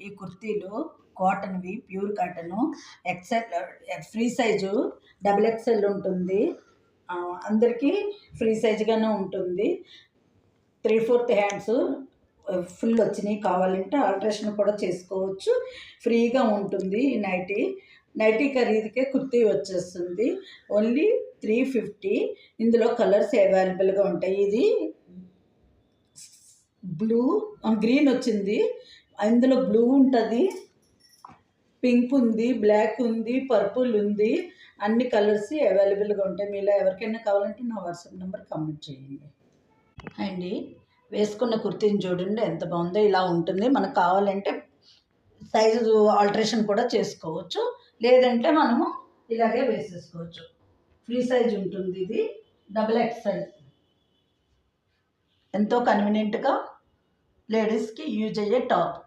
ఈ కుర్తీలు కాటన్వి, pure cotton, XL free size, double XL ఉంటుంది. అందరికీ ఫ్రీ సైజుగానే ఉంటుంది. 3/4 హ్యాండ్స్ ఫుల్ వచ్చినాయి. కావాలంటే ఆల్ట్రేషన్ కూడా చేసుకోవచ్చు. ఫ్రీగా ఉంటుంది ఈ నైటీ ఖరీదుకే కుర్తీ వచ్చేస్తుంది. ఓన్లీ 350. ఇందులో కలర్స్ అవైలబుల్గా ఉంటాయి. ఇది బ్లూ, గ్రీన్ వచ్చింది. అందులో బ్లూ ఉంటుంది, పింక్ ఉంది, బ్లాక్ ఉంది, పర్పుల్ ఉంది. అన్ని కలర్స్ అవైలబుల్గా ఉంటాయి. మీలో ఎవరికైనా కావాలంటే నా వాట్సాప్ నెంబర్ కామెంట్ చేయండి అండి. వేసుకున్న కుర్తీని చూడండి ఎంత బాగుందో. ఇలా ఉంటుంది. మనకు కావాలంటే సైజు ఆల్టరేషన్ కూడా చేసుకోవచ్చు, లేదంటే మనము ఇలాగే వేసేసుకోవచ్చు. ఫ్రీ సైజ్ ఉంటుంది. ఇది డబుల్ ఎక్స్ఎల్. ఎంతో కన్వీనియంట్గా లేడీస్కి యూజ్ అయ్యే టాప్.